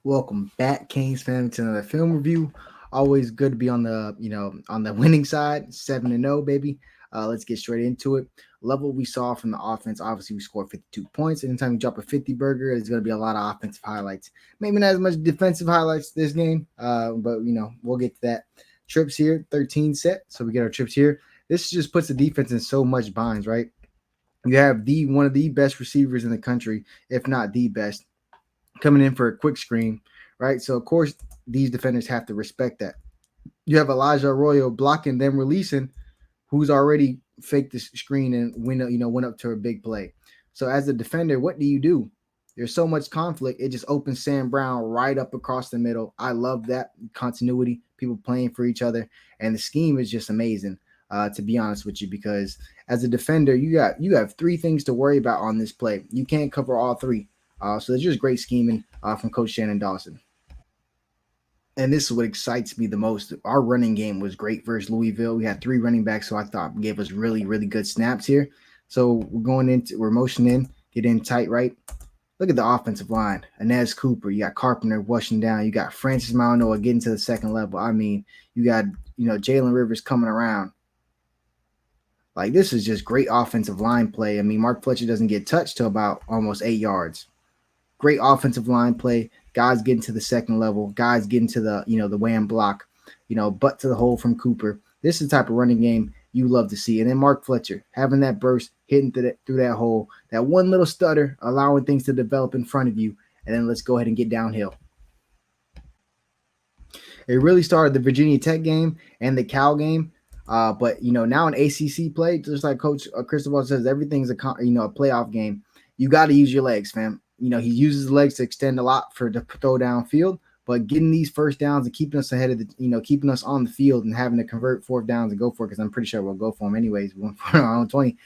Welcome back, Kings fans, to another film review. Always good to be on the on the winning side, 7-0, baby. Let's get straight into it. Level we saw from the offense. Obviously, we scored 52 points. Anytime you drop a 50 burger, there's going to be a lot of offensive highlights. Maybe not as much defensive highlights this game, but we'll get to that. Trips here, 13 set. So we get our trips here. This just puts the defense in so much binds, right? You have the one of the best receivers in the country, if not the best, coming in for a quick screen, right? So of course these defenders have to respect that. You have Elijah Arroyo blocking them releasing, who's already faked the screen and went up to a big play. So as a defender, what do you do? There's so much conflict. It just opens Sam Brown right up across the middle. I love that continuity, people playing for each other, and the scheme is just amazing. To be honest with you, because as a defender, you have three things to worry about on this play. You can't cover all three. So it's just great scheming from Coach Shannon Dawson. And this is what excites me the most. Our running game was great versus Louisville. We had three running backs, so I thought gave us really, really good snaps here. So we're motioning, get in tight, right? Look at the offensive line. Inez Cooper, you got Carpenter rushing down, you got Francis Maunoa getting to the second level. I mean, you got Jalen Rivers coming around. Like, this is just great offensive line play. I mean, Mark Fletcher doesn't get touched till about almost 8 yards. Great offensive line play. Guys getting to the second level. Guys getting to the wham block. Butt to the hole from Cooper. This is the type of running game you love to see. And then Mark Fletcher having that burst, hitting through that hole, that one little stutter, allowing things to develop in front of you. And then let's go ahead and get downhill. It really started the Virginia Tech game and the Cal game. But now in ACC play, just like Coach Cristobal says, everything's a playoff game. You got to use your legs, fam. He uses his legs to extend a lot for the throw downfield, but getting these first downs and keeping us ahead of keeping us on the field and having to convert fourth downs and go for it, because I'm pretty sure we'll go for them anyways. We went for our own 20.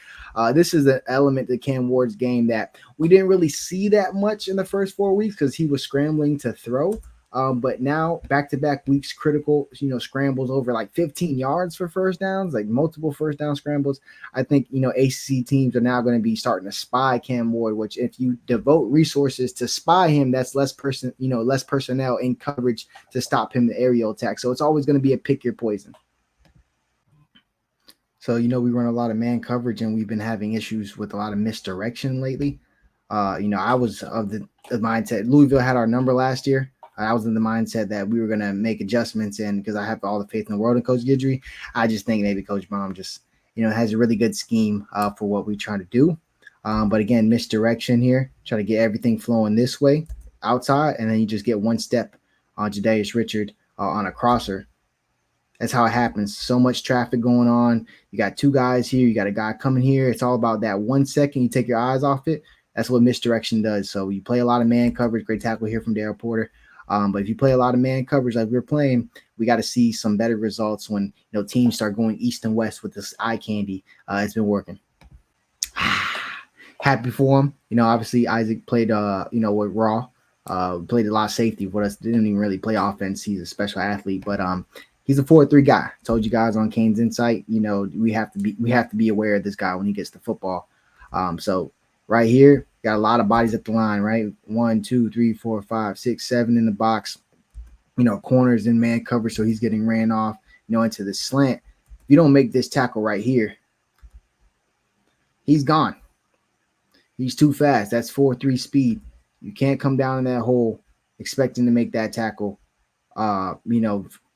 This is an element to Cam Ward's game that we didn't really see that much in the first 4 weeks because he was scrambling to throw. But now back-to-back weeks, critical, scrambles over like 15 yards for first downs, like multiple first down scrambles. I think, ACC teams are now going to be starting to spy Cam Ward, which if you devote resources to spy him, that's less personnel in coverage to stop him the aerial attack. So it's always going to be a pick your poison. So, we run a lot of man coverage and we've been having issues with a lot of misdirection lately. I was of the mindset Louisville had our number last year. I was in the mindset that we were going to make adjustments, and because I have all the faith in the world in Coach Guidry, I just think maybe Coach Baum just, has a really good scheme for what we try to do. But again, misdirection here, try to get everything flowing this way outside, and then you just get one step on Jadaius Richard on a crosser. That's how it happens. So much traffic going on. You got two guys here. You got a guy coming here. It's all about that 1 second. You take your eyes off it. That's what misdirection does. So you play a lot of man coverage. Great tackle here from Darryl Porter. But if you play a lot of man coverage like we're playing, we got to see some better results when teams start going east and west with this eye candy. It's been working. Happy for him. Obviously Isaac played with Raw. Played a lot of safety with us. Didn't even really play offense. He's a special athlete, but he's a 4-3 guy. Told you guys on Kane's Insight. We have to be aware of this guy when he gets the football. So right here, got a lot of bodies at the line, right? 1, 2, 3, 4, 5, 6, 7 in the box. Corners in man coverage, so he's getting ran off, into the slant. If you don't make this tackle right here, he's gone. He's too fast. That's 4-3 speed. You can't come down in that hole expecting to make that tackle.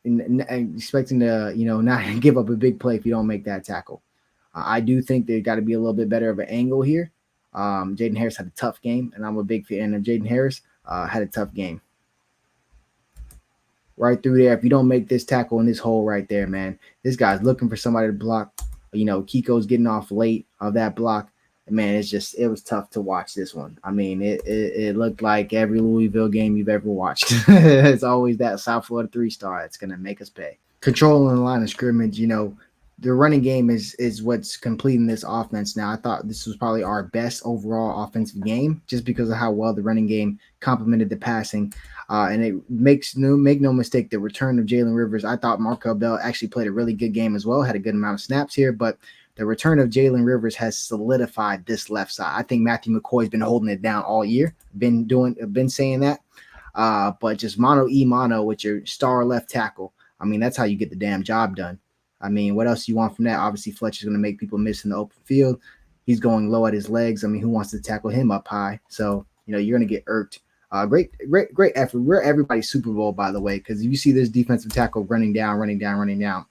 Expecting to, not give up a big play if you don't make that tackle. I do think there got to be a little bit better of an angle here. Jaden Harris had a tough game, and I'm a big fan of Jaden Harris. Had a tough game. Right through there. If you don't make this tackle in this hole right there, man, this guy's looking for somebody to block. Kiko's getting off late of that block. Man, it was tough to watch this one. I mean, it looked like every Louisville game you've ever watched. It's always that South Florida 3-star. It's going to make us pay. Controlling the line of scrimmage, the running game is what's completing this offense now. I thought this was probably our best overall offensive game just because of how well the running game complemented the passing. And it make no mistake, the return of Jalen Rivers. I thought Markel Bell actually played a really good game as well, had a good amount of snaps here, but the return of Jalen Rivers has solidified this left side. I think Matthew McCoy's been holding it down all year, been saying that. But just mono with your star left tackle. I mean, that's how you get the damn job done. I mean, what else you want from that? Obviously, Fletcher's going to make people miss in the open field. He's going low at his legs. I mean, who wants to tackle him up high? So, you're going to get irked. Great effort. We're everybody's Super Bowl, by the way, because you see this defensive tackle running down.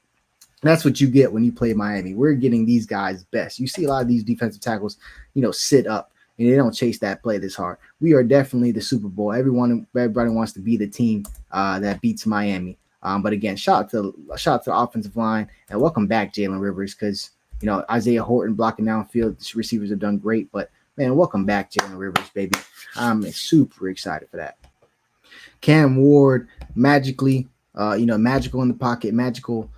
That's what you get when you play Miami. We're getting these guys best. You see a lot of these defensive tackles, sit up and they don't chase that play this hard. We are definitely the Super Bowl. Everybody wants to be the team that beats Miami. But again, shout out to the offensive line and welcome back Jalen Rivers because Isaiah Horton blocking downfield. The receivers have done great, but man, welcome back Jalen Rivers, baby. I'm super excited for that. Cam Ward magically, magical in the pocket, magical,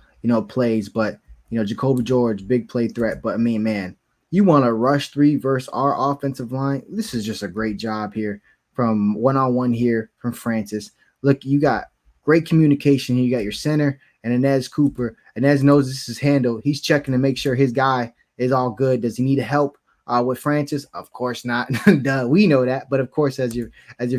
plays, but Jacoby George, big play threat. But I mean, man, you want to rush 3 versus our offensive line. This is just a great job here from one-on-one here from Francis. Look, you got great communication here. You got your center and Inez Cooper. Inez knows this is handled. He's checking to make sure his guy is all good. Does he need help with Francis? Of course not. Duh, we know that. But of course, as your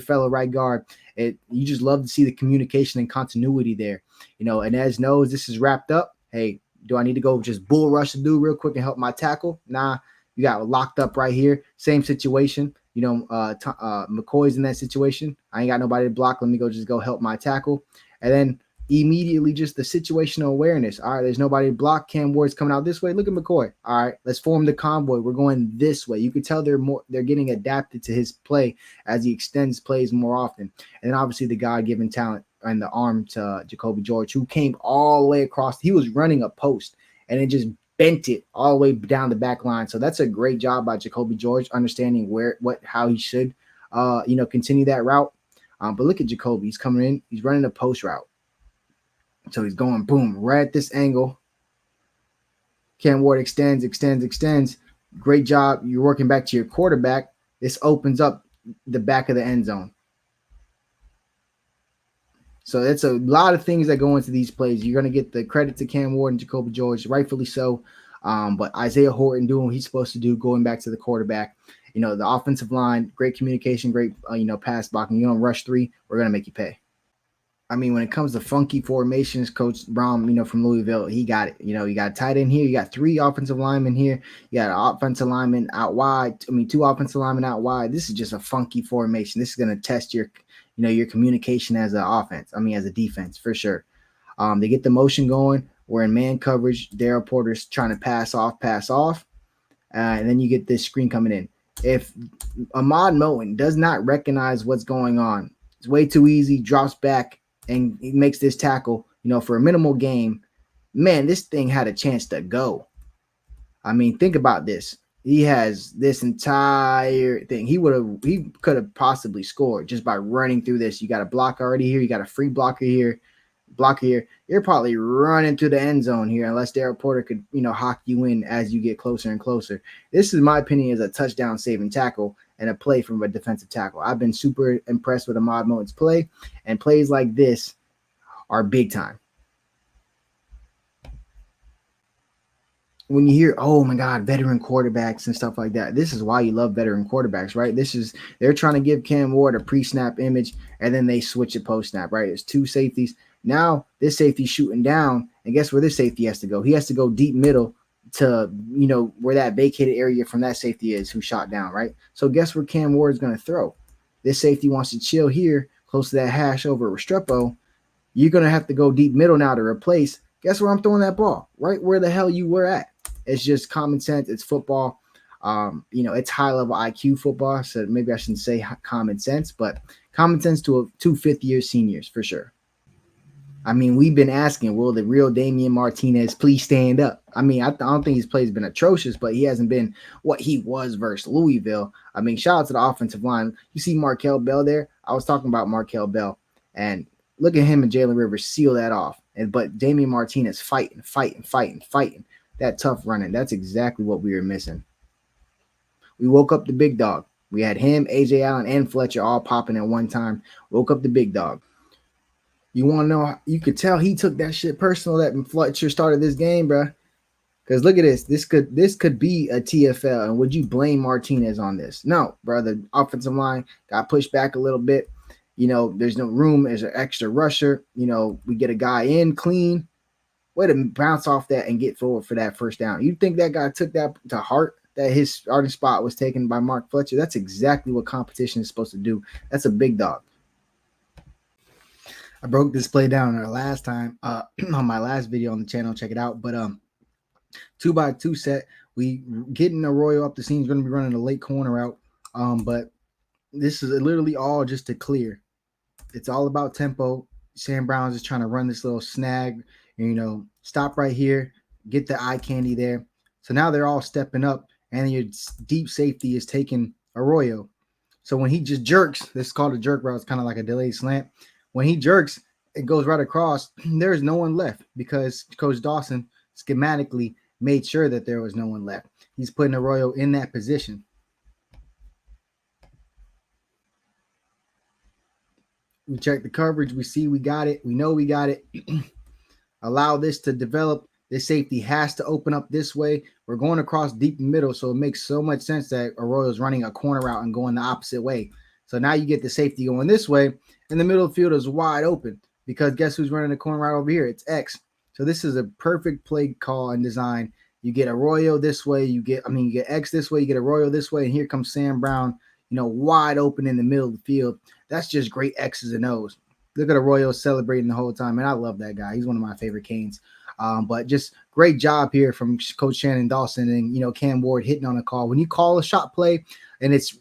fellow right guard, you just love to see the communication and continuity there. Inez knows this is wrapped up. Hey, do I need to go just bull rush the dude real quick and help my tackle? Nah, you got locked up right here. Same situation. McCoy's in that situation. I ain't got nobody to block. Let me go help my tackle. And then immediately just the situational awareness. All right, there's nobody to block. Cam Ward's coming out this way. Look at McCoy. All right, let's form the convoy. We're going this way. You can tell they're getting adapted to his play as he extends plays more often. And then obviously the God-given talent and the arm to Jacoby George, who came all the way across. He was running a post and it just bent it all the way down the back line. So that's a great job by Jacoby George, understanding how he should, continue that route. But look at Jacoby. He's coming in. He's running a post route. So he's going, boom, right at this angle. Cam Ward extends. Great job. You're working back to your quarterback. This opens up the back of the end zone. So that's a lot of things that go into these plays. You're going to get the credit to Cam Ward and Jacoby George, rightfully so. But Isaiah Horton doing what he's supposed to do, going back to the quarterback. The offensive line, great communication, great, pass blocking. You don't rush 3, we're going to make you pay. I mean, when it comes to funky formations, Coach Brown, from Louisville, he got it. You got tight end here. You got 3 offensive linemen here. You got an offensive lineman out wide. 2 offensive linemen out wide. This is just a funky formation. This is going to test your communication as an offense. As a defense, for sure. They get the motion going. We're in man coverage. Darryl Porter's trying to pass off. And then you get this screen coming in. If Ahmad Moten does not recognize what's going on, it's way too easy, drops back, and he makes this tackle, for a minimal game. Man, this thing had a chance to go. Think about this. He has this entire thing. He could have possibly scored just by running through this. You got a block already here. You got a free blocker here. You're probably running to the end zone here unless Darryl Porter could, hawk you in as you get closer and closer. This, in my opinion, is a touchdown saving tackle and a play from a defensive tackle. I've been super impressed with Ahmad Moten's play, and plays like this are big time. When you hear, oh my God, veteran quarterbacks and stuff like that, this is why you love veteran quarterbacks, right? They're trying to give Cam Ward a pre-snap image, and then they switch it post-snap, right? It's 2 safeties. Now this safety's shooting down, and guess where this safety has to go? He has to go deep middle to, where that vacated area from that safety is who shot down, right? So guess where Cam Ward is going to throw? This safety wants to chill here, close to that hash over Restrepo. You're going to have to go deep middle now to replace. Guess where I'm throwing that ball? Right where the hell you were at. It's just common sense. It's football. It's high-level IQ football, so maybe I shouldn't say common sense, but common sense to 2 fifth-year seniors for sure. We've been asking, will the real Damian Martinez please stand up? I don't think his play has been atrocious, but he hasn't been what he was versus Louisville. Shout out to the offensive line. You see Markel Bell there? I was talking about Markel Bell, and look at him and Jalen Rivers seal that off. But Damian Martinez fighting. That tough running. That's exactly what we were missing. We woke up the big dog. We had him, AJ Allen, and Fletcher all popping at one time. Woke up the big dog. You want to know? You could tell he took that shit personal that Fletcher started this game, bro. Because look at this. This could be a TFL. And would you blame Martinez on this? No, bro. The offensive line got pushed back a little bit. There's no room. There's an extra rusher. We get a guy in clean. Way to bounce off that and get forward for that first down. You think that guy took that to heart, that his starting spot was taken by Mark Fletcher? That's exactly what competition is supposed to do. That's a big dog. I broke this play down our last time on my last video on the channel. Check it out. But 2x2 set. We getting Arroyo up the seam. He's going to be running a late corner out. But this is literally all just to clear. It's all about tempo. Sam Brown's just trying to run this little snag, stop right here, get the eye candy there. So now they're all stepping up, and your deep safety is taking Arroyo. So when he just jerks, this is called a jerk route. It's kind of like a delayed slant. When he jerks, it goes right across. There's no one left because Coach Dawson schematically made sure that there was no one left. He's putting Arroyo in that position. We check the coverage. We see we got it. We know we got it. Allow this to develop. This safety has to open up this way. We're going across deep middle, so it makes so much sense that Arroyo's running a corner route and going the opposite way. So now you get the safety going this way, and the middle of the field is wide open because guess who's running the corner route over here? It's X. So this is a perfect play call and design. You get Arroyo this way. You get X this way. You get Arroyo this way, and here comes Sam Brown, wide open in the middle of the field. That's just great X's and O's. Look at Arroyo celebrating the whole time, and I love that guy. He's one of my favorite Canes. But just great job here from Coach Shannon Dawson and, Cam Ward hitting on a call. When you call a shot play and it's,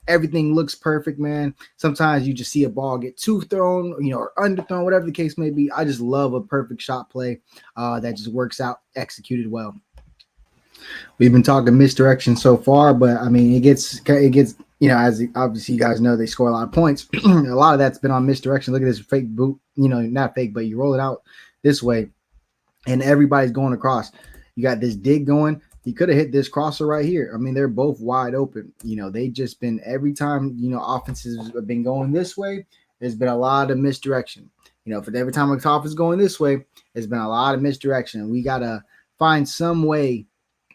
everything looks perfect, man. Sometimes you just see a ball get too thrown, or underthrown, whatever the case may be. I just love a perfect shot play that just works out, executed well. We've been talking misdirection so far, but it gets, as obviously you guys know, they score a lot of points. A lot of that's been on misdirection. Look at this fake boot, not fake, but you roll it out this way and everybody's going across. You got this dig going. He could have hit this crosser right here. They're both wide open. They just been every time, offenses have been going this way, there's been a lot of misdirection. For every time an offense is going this way, there's been a lot of misdirection. We got to find some way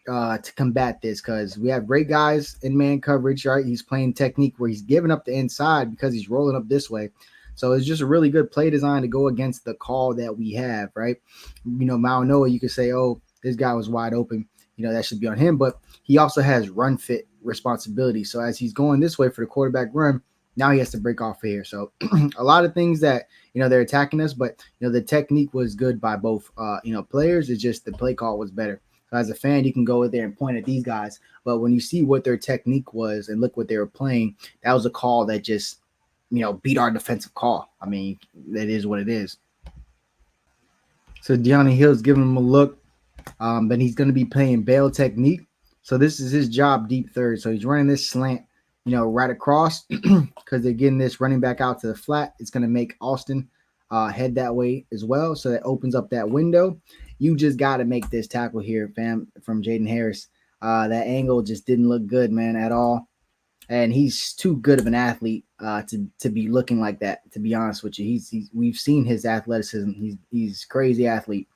to combat this because we have great guys in man coverage, right? He's playing technique where he's giving up the inside because he's rolling up this way. So it's just a really good play design to go against the call that we have, right? Maonoa, you could say, oh, this guy was wide open. That should be on him, but he also has run fit responsibility. So as he's going this way for the quarterback run, now he has to break off here. So a lot of things that, they're attacking us, but, the technique was good by both, players. It's just the play call was better. So as a fan, you can go in there and point at these guys. But when you see what their technique was and look what they were playing, that was a call that just, beat our defensive call. That is what it is. So De'Ani Hill's giving him a look. But he's going to be playing bail technique. So this is his job, deep third. So he's running this slant, right across because they're getting this running back out to the flat. It's going to make Austin head that way as well. So that opens up that window. You just got to make this tackle here, fam, from Jaden Harris. That angle just didn't look good, man, at all. And he's too good of an athlete to be looking like that, to be honest with you. We've seen his athleticism. He's crazy athlete.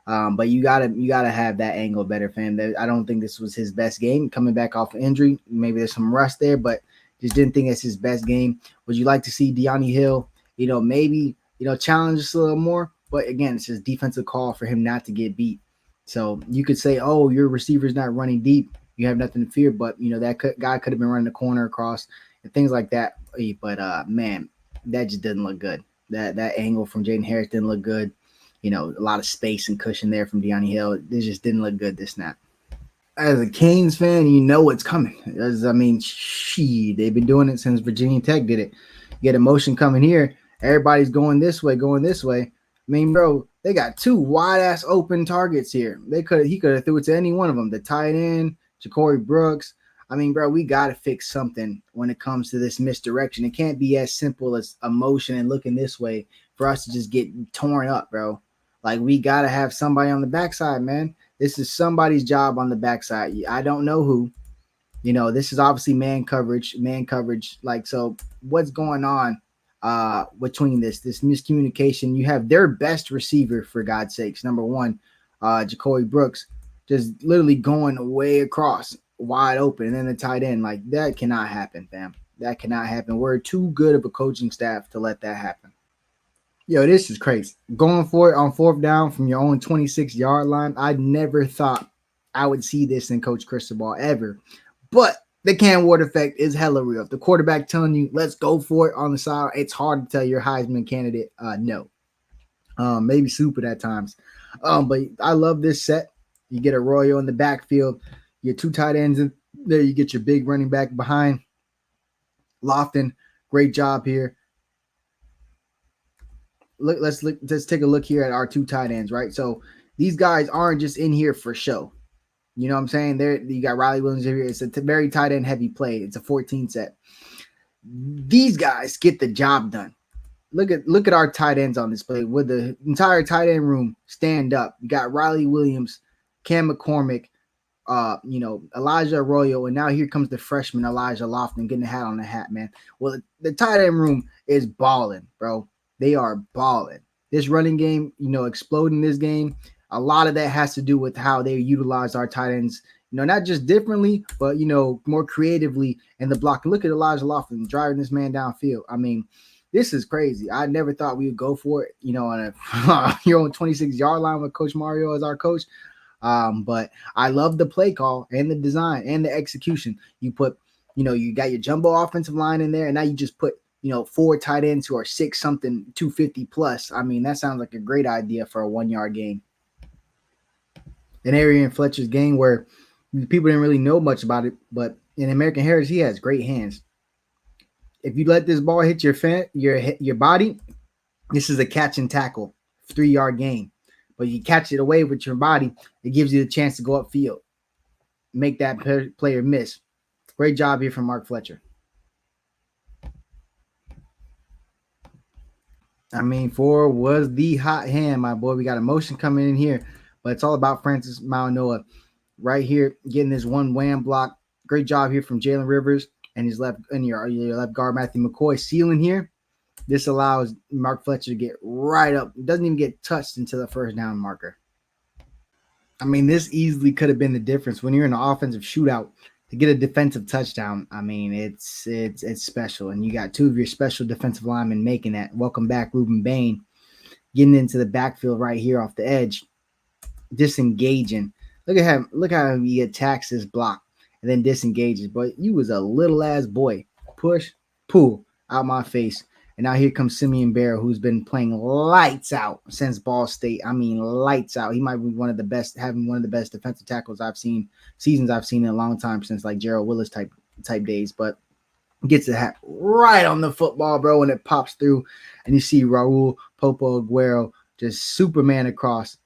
But you gotta have that angle better, fam. I don't think this was his best game coming back off of injury. Maybe there's some rust there, but just didn't think it's his best game. Would you like to see De'Ani Hill, maybe, challenge us a little more? But again, it's just defensive call for him not to get beat. So you could say, oh, your receiver's not running deep. You have nothing to fear. But, that guy could have been running the corner across and things like that. But, man, that just didn't look good. That angle from Jaden Harris didn't look good. A lot of space and cushion there from De'Ani Hill. It just didn't look good this snap. As a Canes fan, you know it's coming. They've been doing it since Virginia Tech did it. You get a motion coming here. Everybody's going this way. Bro, they got two wide-ass open targets here. He could have threw it to any one of them. The tight end, Ja'Cory Brooks. Bro, we got to fix something when it comes to this misdirection. It can't be as simple as a motion and looking this way for us to just get torn up, bro. We got to have somebody on the backside, man. This is somebody's job on the backside. I don't know who. This is obviously man coverage. So what's going on between this miscommunication? You have their best receiver, for God's sakes, number one, Ja'Cory Brooks, just literally going way across, wide open, and then the tight end. That cannot happen, fam. That cannot happen. We're too good of a coaching staff to let that happen. Yo, this is crazy. Going for it on fourth down from your own 26-yard line. I never thought I would see this in Coach Cristobal ever. But the Cam Ward effect is hella real. If the quarterback telling you, let's go for it on the side, it's hard to tell your Heisman candidate no. Maybe stupid at times. But I love this set. You get Arroyo in the backfield. Your two tight ends in there. You get your big running back behind. Lofton, great job here. Let's take a look here at our two tight ends, right? So these guys aren't just in here for show. You know what I'm saying? There you got Riley Williams here. It's a very tight end heavy play. It's a 14 set. These guys get the job done. Look at our tight ends on this play. With the entire tight end room stand up. You got Riley Williams, Cam McCormick, Elijah Arroyo, and now here comes the freshman Elijah Lofton getting the hat on the hat, man. Well, the tight end room is balling, bro. They are balling. This running game, exploding this game. A lot of that has to do with how they utilize our tight ends, not just differently, but, more creatively in the block. Look at Elijah Lofton driving this man downfield. I mean, this is crazy. I never thought we would go for it, on your own 26-yard line with Coach Mario as our coach. But I love the play call and the design and the execution. You put, you got your jumbo offensive line in there, and now you just put, 4 tight ends who are 6-something, 250 plus. I mean, that sounds like a great idea for a 1-yard game. An Arian Fletcher's game where people didn't really know much about it, but in American Heritage, he has great hands. If you let this ball hit your body, this is a catch and tackle, 3-yard game. But you catch it away with your body, it gives you the chance to go upfield, make that player miss. Great job here from Mark Fletcher. I mean, 4 was the hot hand, my boy. We got a motion coming in here, but it's all about Francis Maunoa right here, getting this one wham block. Great job here from Jalen Rivers and his left guard Matthew McCoy sealing here. This allows Mark Fletcher to get right up. It doesn't even get touched until the first down marker. I mean, this easily could have been the difference when you're in an offensive shootout to get a defensive touchdown. I mean, it's special. And you got 2 of your special defensive linemen making that. Welcome back, Ruben Bain, getting into the backfield right here off the edge, disengaging. Look how he attacks this block and then disengages. But you was a little ass boy. Push, pull out my face. And now here comes Simeon Barrow, who's been playing lights out since Ball State. I mean, lights out. He might be one of the best defensive tackles seasons I've seen in a long time, since like Gerald Willis type days. But gets the hat right on the football, bro, and it pops through. And you see Raul Popo Aguero just Superman across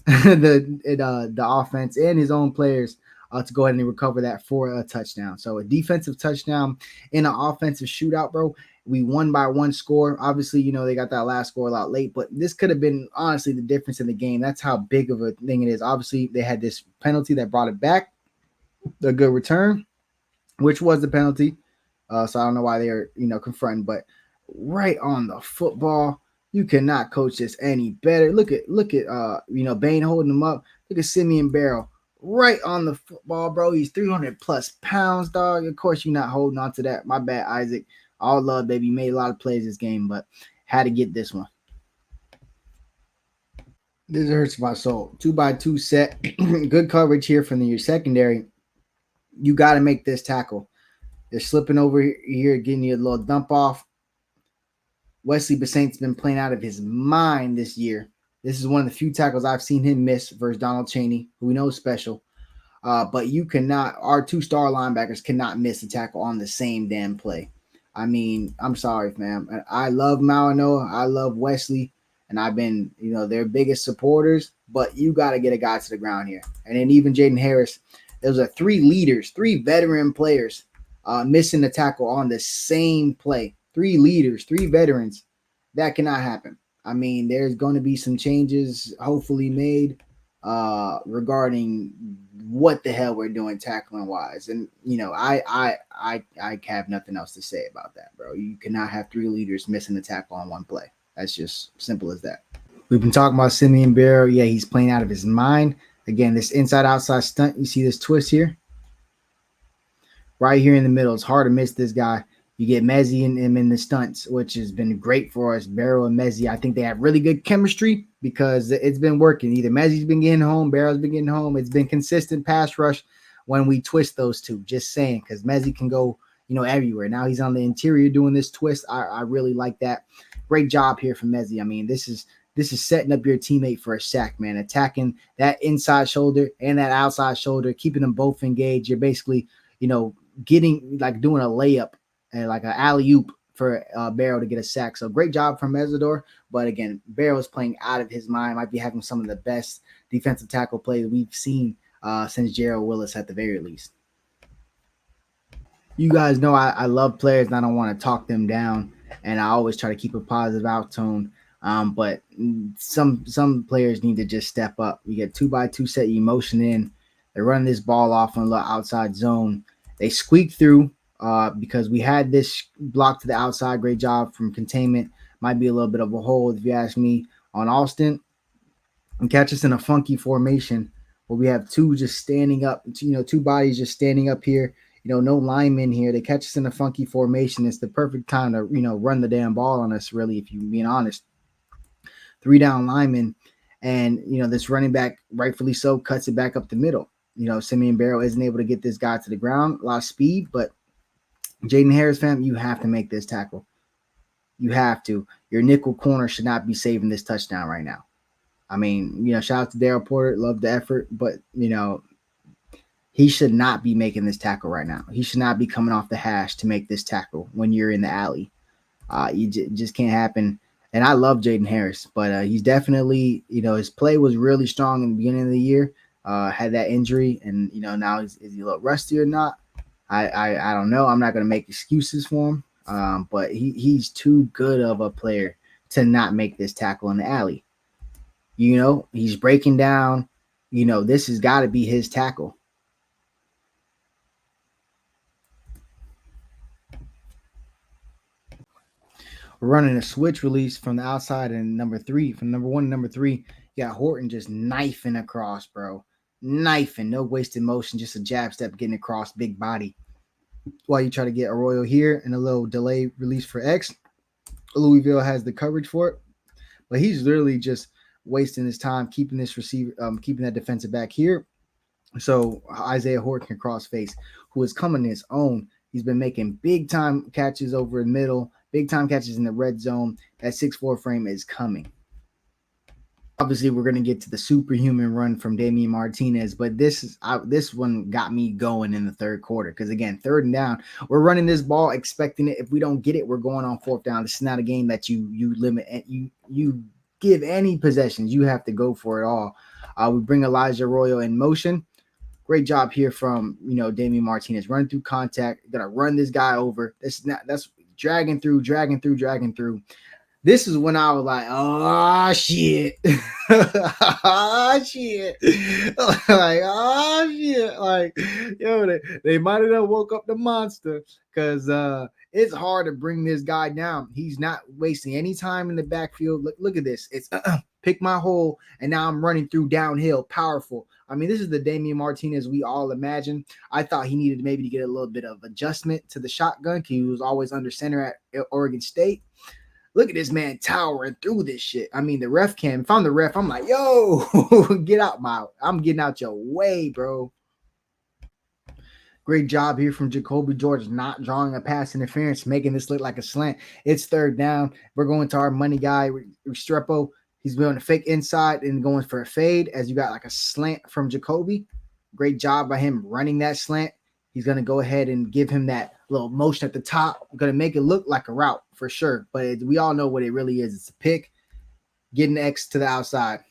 the offense and his own players to go ahead and recover that for a touchdown. So a defensive touchdown in an offensive shootout, bro. We won by 1 score. Obviously, they got that last score a lot late, but this could have been honestly the difference in the game. That's how big of a thing it is. Obviously, they had this penalty that brought it back. The good return, which was the penalty. So I don't know why they are, confronting, but right on the football. You cannot coach this any better. Look at Bain holding him up. Look at Simeon Barrow right on the football, bro. He's 300 plus pounds, dog. Of course, you're not holding on to that. My bad, Isaac. All love, baby. Made a lot of plays this game, but had to get this one. This hurts my soul. 2x2 set. Good coverage here from your secondary. You got to make this tackle. They're slipping over here, getting you a little dump off. Wesley Basaint's been playing out of his mind this year. This is one of the few tackles I've seen him miss versus Donald Chaney, who we know is special. But you cannot, our 2 star linebackers cannot miss a tackle on the same damn play. I mean, I'm sorry, fam. I love Mauanoa. I love Wesley. And I've been, their biggest supporters. But you got to get a guy to the ground here. And then even Jaden Harris, those are 3 leaders, 3 veteran players missing the tackle on the same play. 3 leaders, 3 veterans. That cannot happen. I mean, there's going to be some changes hopefully made regarding what the hell we're doing tackling wise. And, I have nothing else to say about that, bro. You cannot have 3 leaders missing the tackle on 1 play. That's just simple as that. We've been talking about Simeon Barrow. Yeah, he's playing out of his mind. Again, this inside-outside stunt, you see this twist here? Right here in the middle. It's hard to miss this guy. You get Mezzi and him in the stunts, which has been great for us. Barrow and Mezzi, I think they have really good chemistry because it's been working. Either Mezzi's been getting home, Barrow's been getting home. It's been consistent pass rush when we twist those two. Just saying, because Mezzi can go, everywhere. Now he's on the interior doing this twist. I really like that. Great job here from Mezzi. I mean, this is setting up your teammate for a sack, man. Attacking that inside shoulder and that outside shoulder, keeping them both engaged. You're basically, getting like doing a layup and like an alley oop for Barrow to get a sack. So great job from Mesidor. But again, Barrow is playing out of his mind. Might be having some of the best defensive tackle plays we've seen since Gerald Willis at the very least. You guys know I love players and I don't want to talk them down, and I always try to keep a positive outtone. But some players need to just step up. You get 2x2 set your motion in. They're running this ball off on the outside zone. They squeak through because we had this block to the outside. Great job from containment. Might be a little bit of a hold if you ask me on Austin. And catch us in a funky formation where we have two just standing up. Two bodies just standing up here. No linemen here. They catch us in a funky formation. It's the perfect time to, run the damn ball on us, really, if you're being honest. 3 down linemen, and, this running back, rightfully so, cuts it back up the middle. Simeon Barrow isn't able to get this guy to the ground. A lot of speed, but Jaden Harris, fam, you have to make this tackle. You have to. Your nickel corner should not be saving this touchdown right now. I mean, shout out to Darryl Porter. Love the effort, but, he should not be making this tackle right now. He should not be coming off the hash to make this tackle when you're in the alley. Just can't happen. And I love Jaden Harris, but he's definitely, his play was really strong in the beginning of the year. Had that injury, and now is he a little rusty or not? I don't know. I'm not going to make excuses for him, but he's too good of a player to not make this tackle in the alley. He's breaking down. This has got to be his tackle. We're running a switch release from the outside, and from number 1 to number 3, you got Horton just knifing across, bro. Knifing, no wasted motion, just a jab step getting across, big body. While you try to get Arroyo here and a little delay release for X. Louisville has the coverage for it, but he's literally just wasting his time keeping this receiver, keeping that defensive back here. So Isaiah Horton can cross face, who is coming his own. He's been making big time catches over the middle, big time catches in the red zone. That 6'4" frame is coming. Obviously, we're going to get to the superhuman run from Damian Martinez, but this one got me going in the third quarter because, again, 3rd and down, we're running this ball expecting it. If we don't get it, we're going on 4th down. This is not a game that you limit and you give any possessions. You have to go for it all. We bring Elijah Arroyo in motion. Great job here from, Damian Martinez. Running through contact. Got to run this guy over. That's dragging through. This is when I was like, oh, shit. Oh, shit. Like, oh, shit. Like, they might have woke up the monster because it's hard to bring this guy down. He's not wasting any time in the backfield. Look at this. It's pick my hole, and now I'm running through downhill. Powerful. I mean, this is the Damian Martinez we all imagine. I thought he needed maybe to get a little bit of adjustment to the shotgun because he was always under center at Oregon State. Look at this man towering through this shit. I mean, the ref cam. If I'm the ref, I'm like, yo, I'm getting out your way, bro. Great job here from Jacoby George, not drawing a pass interference, making this look like a slant. It's 3rd down. We're going to our money guy, Restrepo. He's doing a fake inside and going for a fade as you got like a slant from Jacoby. Great job by him running that slant. He's going to go ahead and give him that little motion at the top. Going to make it look like a route for sure. But we all know what it really is. It's a pick, getting X to the outside.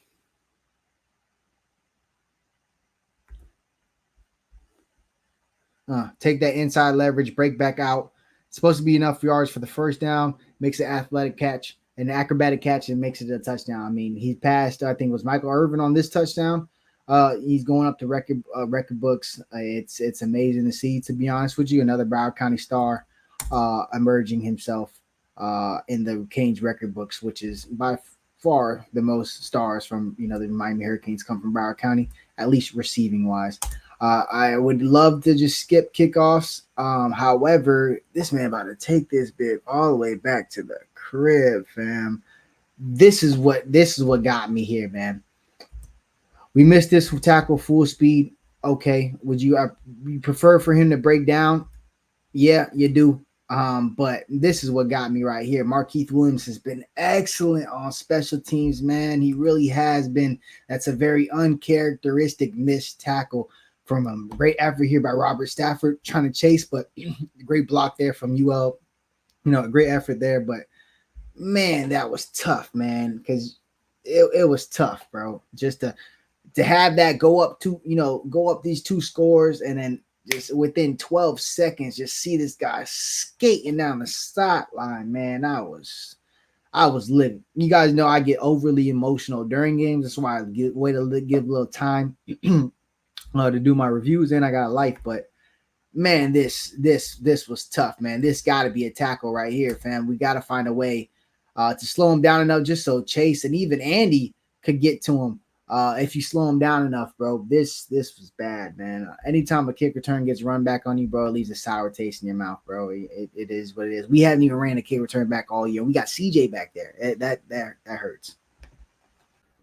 Take that inside leverage, break back out. It's supposed to be enough yards for the 1st down. Makes an athletic catch, an acrobatic catch, and makes it a touchdown. I mean, he passed, I think it was Michael Irvin on this touchdown. He's going up to record books. It's amazing to see, to be honest with you. Another Broward County star emerging himself in the Canes record books, which is by far the most stars from the Miami Hurricanes come from Broward County, at least receiving wise. I would love to just skip kickoffs. However, this man about to take this bit all the way back to the crib, fam. This is what got me here, man. We missed this tackle full speed. Okay, would you prefer for him to break down? Yeah, you do. But this is what got me right here. Markeith Williams has been excellent on special teams, man. He really has been. That's a very uncharacteristic missed tackle from a great effort here by Robert Stafford trying to chase, but great block there from UL. A great effort there, but man, that was tough, man, because it was tough, bro. Just to have that go up these two scores and then just within 12 seconds, just see this guy skating down the sideline, man. I was living. You guys know I get overly emotional during games. That's why I give a little time to do my reviews, and I got a life. But man, this was tough, man. This got to be a tackle right here, fam. We got to find a way to slow him down enough, just so Chase and even Andy could get to him. If you slow him down enough, bro, this was bad, man. Anytime a kick return gets run back on you, bro, it leaves a sour taste in your mouth, bro. It is what it is. We haven't even ran a kick return back all year. We got CJ back there. That hurts.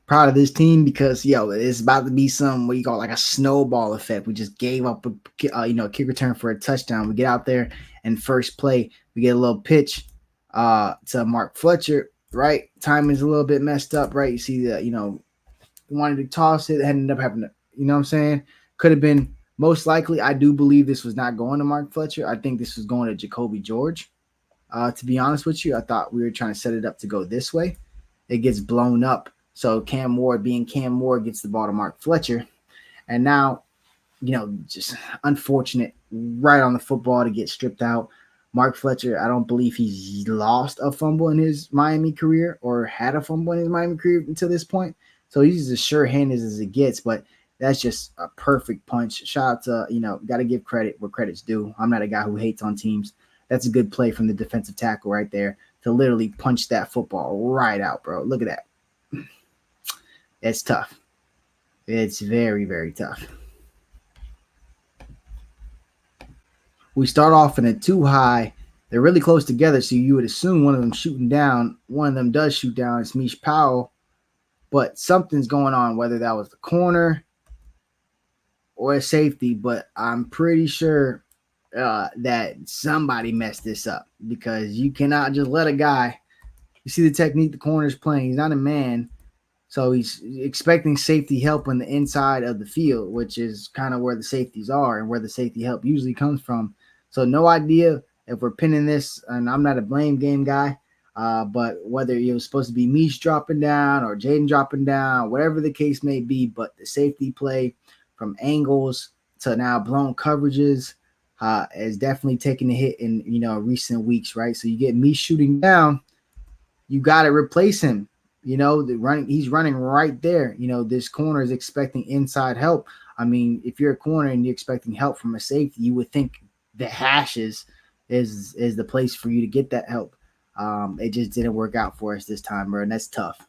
Proud of this team because it's about to be some what you call like a snowball effect. We just gave up a kick return for a touchdown. We get out there and first play we get a little pitch to Mark Fletcher. Right, timing's a little bit messed up. Right, you see that wanted to toss it, ended up having to, what I'm saying? Could have been most likely. I do believe this was not going to Mark Fletcher. I think this was going to Jacoby George. To be honest with you, I thought we were trying to set it up to go this way. It gets blown up. So Cam Ward, being Cam Ward, gets the ball to Mark Fletcher. And now, just unfortunate right on the football to get stripped out. Mark Fletcher, I don't believe he's lost a fumble in his Miami career or had a fumble in his Miami career until this point. So he's as sure-handed as it gets, but that's just a perfect punch. Shout out to, got to give credit where credit's due. I'm not a guy who hates on teams. That's a good play from the defensive tackle right there to literally punch that football right out, bro. Look at that. It's tough. It's very, very tough. We start off in a too high. They're really close together, so you would assume one of them shooting down. One of them does shoot down. It's Mish Powell. But something's going on, whether that was the corner or a safety. But I'm pretty sure that somebody messed this up because you cannot just let a guy. You see the technique the corner's playing. He's not a man. So he's expecting safety help on the inside of the field, which is kind of where the safeties are and where the safety help usually comes from. So no idea if we're pinning this, and I'm not a blame game guy, but whether it was supposed to be Mish dropping down or Jaden dropping down, whatever the case may be, but the safety play from angles to now blown coverages is definitely taking a hit in recent weeks, right? So you get Mish shooting down, you got to replace him. He's running right there. This corner is expecting inside help. I mean, if you're a corner and you're expecting help from a safety, you would think the hashes is the place for you to get that help. It just didn't work out for us this time, bro, and that's tough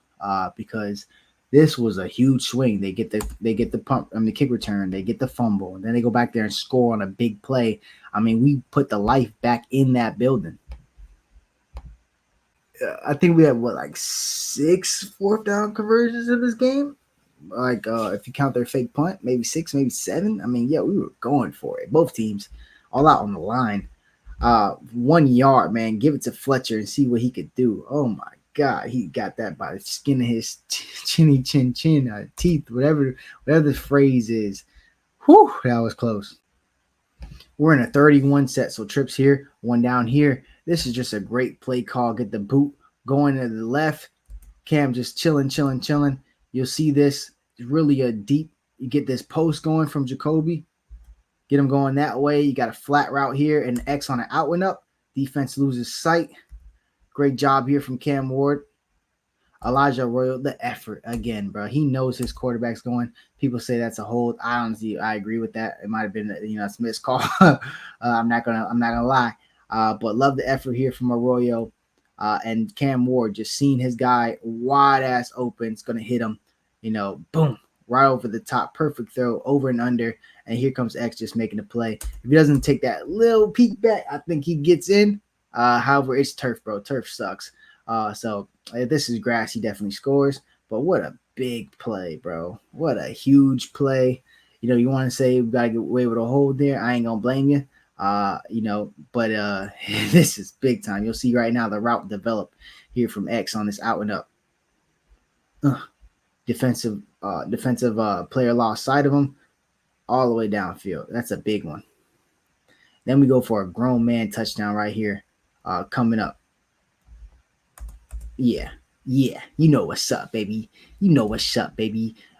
because this was a huge swing. They get the pump, the kick return, they get the fumble, and then they go back there and score on a big play. I mean, we put the life back in that building. I think we have like 6 fourth down conversions in this game. Like if you count their fake punt, maybe 6, maybe 7. I mean, yeah, we were going for it. Both teams all out on the line. 1 yard, man. Give it to Fletcher and see what he could do. Oh my God, he got that by the skin of his chin teeth, whatever the phrase is. Whew, that was close. We're in a 31 set, so trips here, 1 down here. This is just a great play call. Get the boot going to the left. Cam just chilling. You'll see this is really a deep. You get this post going from Jacoby. Get him going that way. You got a flat route here and X on an out and up. Defense loses sight. Great job here from Cam Ward. Elijah Royal, the effort again, bro. He knows his quarterback's going. People say that's a hold. I agree with that. It might have been a Smith's call. I'm not gonna lie. But love the effort here from Arroyo and Cam Ward. Just seeing his guy wide ass open. It's gonna hit him. Boom, right over the top, perfect throw, over and under, and here comes X just making the play. If he doesn't take that little peek back, I think he gets in. However, it's turf, bro. Turf sucks. So if this is grass, he definitely scores. But what a big play, bro. What a huge play. You want to say we got to get away with a hold there. I ain't going to blame you. But this is big time. You'll see right now the route develop here from X on this out and up. Defensive player lost sight of him all the way downfield. That's a big one. Then we go for a grown man touchdown right here coming up. Yeah. You know what's up, baby. We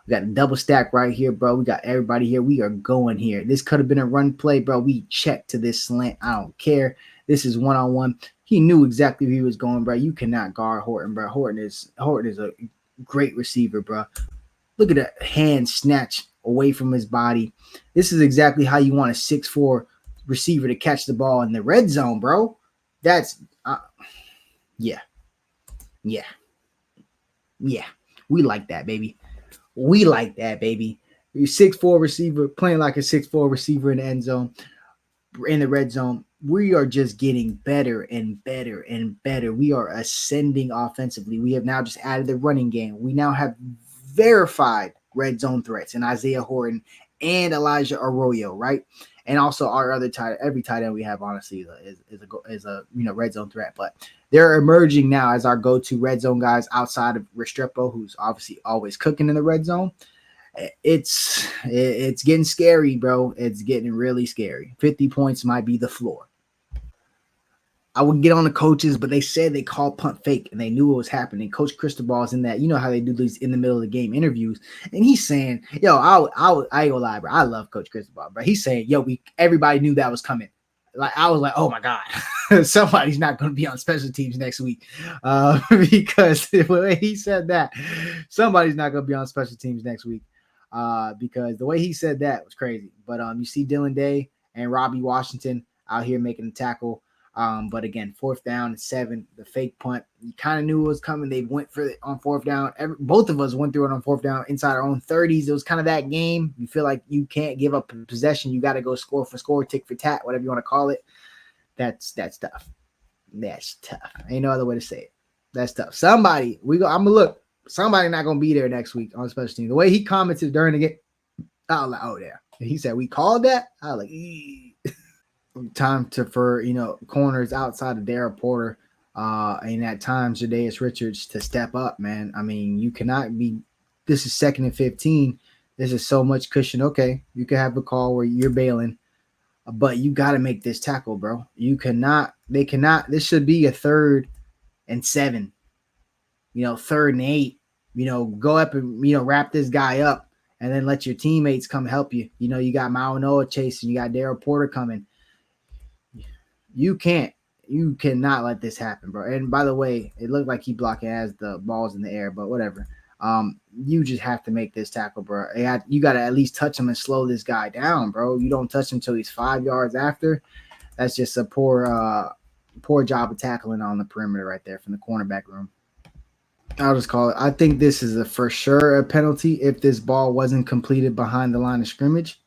got a double stack right here, bro. We got everybody here. We are going here. This could have been a run play, bro. We checked to this slant. I don't care. This is one-on-one. He knew exactly where he was going, bro. You cannot guard Horton, bro. Horton is a great receiver, bro. Look at that hand snatch away from his body. This is exactly how you want a 6'4" receiver to catch the ball in the red zone, bro. That's yeah. We like that, baby. You're 6'4" receiver playing like a 6'4" receiver in the end zone, in the red zone. We are just getting better and better and better. We are ascending offensively. We have now just added the running game. We now have verified red zone threats in Isaiah Horton and Elijah Arroyo, right? And also our other every tight end we have honestly is a red zone threat, but they're emerging now as our go-to red zone guys outside of Restrepo, who's obviously always cooking in the red zone. It's getting scary, bro. It's getting really scary. 50 points might be the floor. I would get on the coaches, but they said they called punt fake and they knew what was happening. Coach Cristobal's in that. You know how they do these in the middle of the game interviews. And he's saying, yo, I ain't gonna lie, bro. I love Coach Cristobal, bro. He's saying, yo, everybody knew that was coming. Like, I was like, oh my God, somebody's not going to be on special teams next week. Because the way he said that, somebody's not going to be on special teams next week. Because the way he said that was crazy. But you see Dylan Day and Robbie Washington out here making a tackle. But again, 4th down and 7, the fake punt. You kind of knew it was coming. They went for it on 4th down. Both of us went through it on 4th down inside our own 30s. It was kind of that game. You feel like you can't give up possession. You got to go score for score, tick for tat, whatever you want to call it. That's tough. That's tough. Ain't no other way to say it. That's tough. I'm gonna look. Somebody not gonna be there next week on special team. The way he commented during the game, I was like, oh yeah. And he said we called that. I was like, time for corners outside of Darrell Porter and at times Jadaeus Richards to step up, man. I mean, you cannot be. This is 2nd and 15. This is so much cushion. Okay, you can have a call where you're bailing, but you got to make this tackle, bro. You cannot. They cannot. This should be a 3rd and 7. 3rd and 8. Go up and wrap this guy up, and then let your teammates come help you. You got Mauanoa chasing. You got Darrell Porter coming. You cannot let this happen, bro. And by the way, it looked like he blocked it as the ball's in the air, but whatever. You just have to make this tackle, bro. You got to at least touch him and slow this guy down, bro. You don't touch him until he's 5 yards after. That's just a poor job of tackling on the perimeter right there from the cornerback room. I'll just call it. I think this is for sure a penalty if this ball wasn't completed behind the line of scrimmage.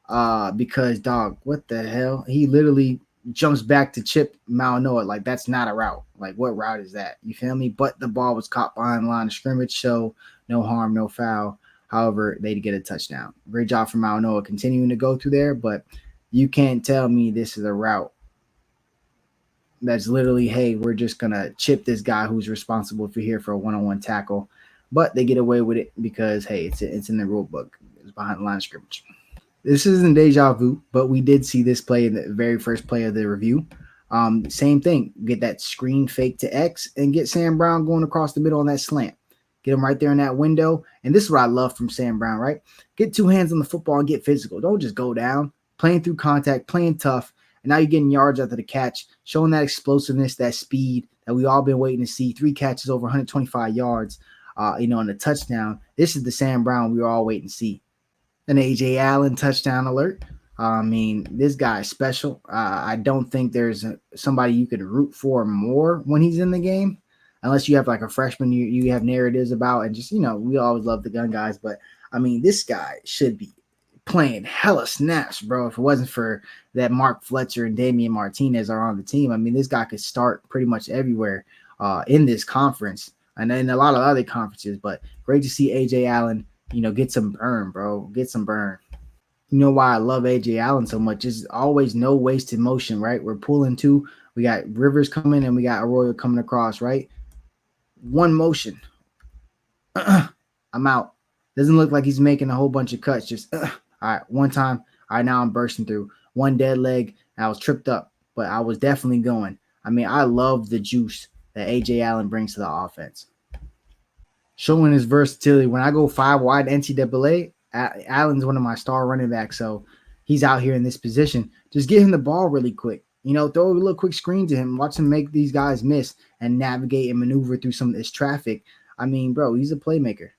Because, dog, what the hell? He literally jumps back to chip Mauanoa. Like, that's not a route. Like, what route is that? You feel me? But the ball was caught behind the line of scrimmage, so no harm, no foul. However, they get a touchdown. Great job from Mauanoa continuing to go through there, but you can't tell me this is a route that's literally, hey, we're just going to chip this guy who's responsible for here for a one-on-one tackle. But they get away with it because, hey, it's in the rule book. It's behind the line of scrimmage. This isn't deja vu, but we did see this play in the very first play of the review. Same thing. Get that screen fake to X and get Sam Brown going across the middle on that slant. Get him right there in that window. And this is what I love from Sam Brown, right? Get 2 hands on the football and get physical. Don't just go down. Playing through contact, playing tough. And now you're getting yards after the catch, showing that explosiveness, that speed that we all been waiting to see. 3 catches over 125 yards, and a touchdown. This is the Sam Brown we were all waiting to see. An A.J. Allen touchdown alert. I mean, this guy is special. I don't think there's somebody you could root for more when he's in the game, unless you have like a freshman you have narratives about. And just, we always love the gun guys. But I mean, this guy should be playing hella snaps, bro. If it wasn't for that Mark Fletcher and Damian Martinez are on the team, I mean, this guy could start pretty much everywhere in this conference and in a lot of other conferences. But great to see AJ Allen, get some burn, bro. Get some burn. You know why I love AJ Allen so much? Is always no wasted motion, right? We're pulling two. We got Rivers coming and we got Arroyo coming across, right? One motion. I'm out. Doesn't look like he's making a whole bunch of cuts. Just all right, one time. All right, now I'm bursting through. One dead leg. I was tripped up, but I was definitely going. I mean, I love the juice that AJ Allen brings to the offense. Showing his versatility. When I go 5 wide NCAA, Allen's one of my star running backs, so he's out here in this position. Just get him the ball really quick. Throw a little quick screen to him. Watch him make these guys miss and navigate and maneuver through some of this traffic. I mean, bro, he's a playmaker.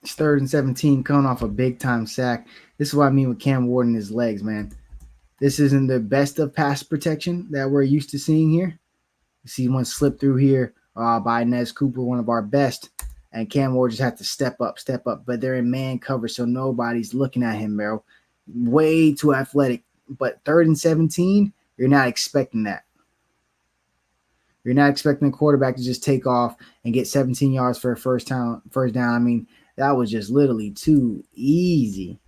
It's 3rd and 17 coming off a big-time sack. This is what I mean with Cam Ward and his legs, man. This isn't the best of pass protection that we're used to seeing here. You see one slip through here by Nez Cooper, one of our best. And Cam Ward just had to step up. But they're in man cover, so nobody's looking at him, bro. Way too athletic. But 3rd and 17, you're not expecting that. You're not expecting a quarterback to just take off and get 17 yards for a first down. I mean, that was just literally too easy.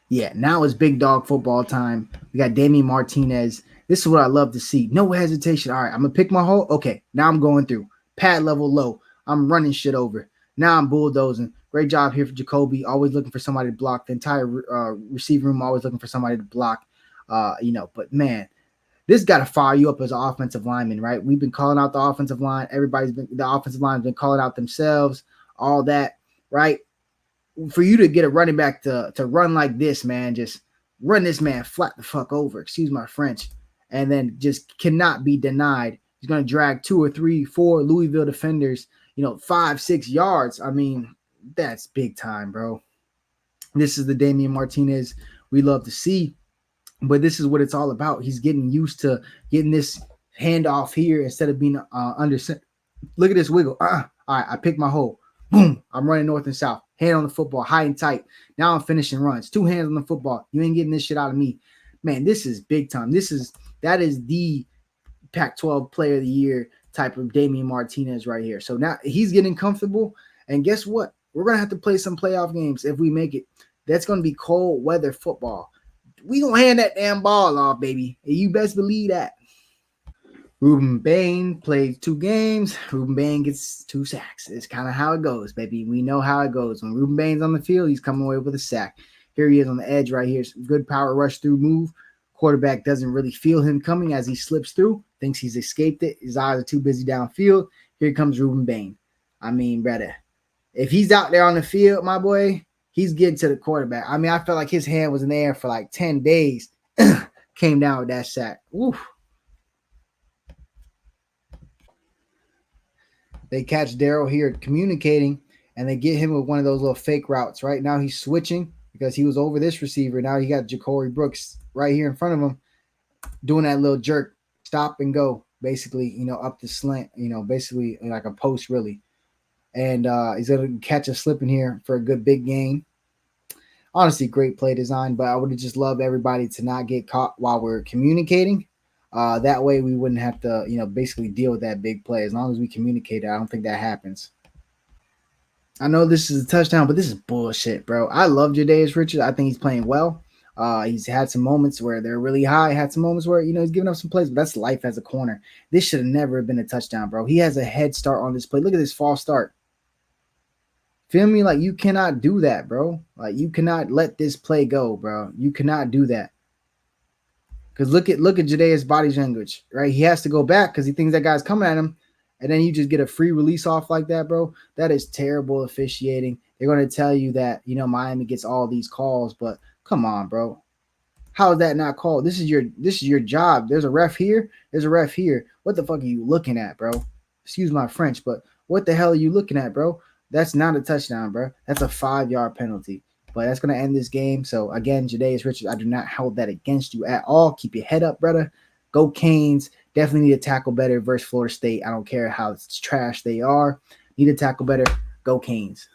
Yeah, now it's big dog football time. We got Damian Martinez. This is what I love to see. No hesitation. All right, I'm going to pick my hole. Okay, now I'm going through. Pad level low. I'm running shit over. Now I'm bulldozing. Great job here for Jacoby. Always looking for somebody to block. The entire receiver room always looking for somebody to block. But man, this got to fire you up as an offensive lineman, right? We've been calling out the offensive line. The offensive line's been calling out themselves, all that, right? For you to get a running back to run like this, man, just run this man flat the fuck over, excuse my French, and then just cannot be denied. He's going to drag 2 or 3, 4 Louisville defenders, 5, 6 yards. I mean, that's big time, bro. This is the Damian Martinez we love to see, but this is what it's all about. He's getting used to getting this handoff here instead of being under center. Look at this wiggle. All right, I picked my hole. Boom, I'm running north and south. Hand on the football, high and tight. Now I'm finishing runs. 2 hands on the football. You ain't getting this shit out of me. Man, this is big time. That is the Pac-12 Player of the Year type of Damian Martinez right here. So now he's getting comfortable. And guess what? We're going to have to play some playoff games if we make it. That's going to be cold weather football. We going to hand that damn ball off, baby. And you best believe that. Ruben Bain played 2 games. Ruben Bain gets 2 sacks. It's kind of how it goes, baby. We know how it goes. When Ruben Bain's on the field, he's coming away with a sack. Here he is on the edge right here. Good power rush through move. Quarterback doesn't really feel him coming as he slips through. Thinks he's escaped it. His eyes are too busy downfield. Here comes Ruben Bain. I mean, brother, if he's out there on the field, my boy, he's getting to the quarterback. I mean, I felt like his hand was in the air for like 10 days. Came down with that sack. Oof. They catch Daryl here communicating, and they get him with one of those little fake routes. Right now he's switching because he was over this receiver. Now he got Ja'Cory Brooks right here in front of him doing that little jerk, stop and go, basically, up the slant, basically like a post really. And he's going to catch a slip in here for a good big gain. Honestly, great play design, but I would have just loved everybody to not get caught while we're communicating. That way we wouldn't have to, basically deal with that big play. As long as we communicate, I don't think that happens. I know this is a touchdown, but this is bullshit, bro. I love Jadaeus Richards. I think he's playing well. He's had some moments where they're really high, had some moments where, he's giving up some plays, but that's life as a corner. This should have never been a touchdown, bro. He has a head start on this play. Look at this false start. Feel me? Like, you cannot do that, bro. Like, you cannot let this play go, bro. You cannot do that. Because look at Jadaeus' body language, right? He has to go back because he thinks that guy's coming at him. And then you just get a free release off like that, bro. That is terrible officiating. They're going to tell you that, Miami gets all these calls, but come on, bro. How is that not called? This is your job. There's a ref here. There's a ref here. What the fuck are you looking at, bro? Excuse my French, but what the hell are you looking at, bro? That's not a touchdown, bro. That's a 5-yard penalty. But that's going to end this game. So, again, Jadaeus Richards, I do not hold that against you at all. Keep your head up, brother. Go Canes. Definitely need to tackle better versus Florida State. I don't care how trash they are. Need to tackle better. Go Canes.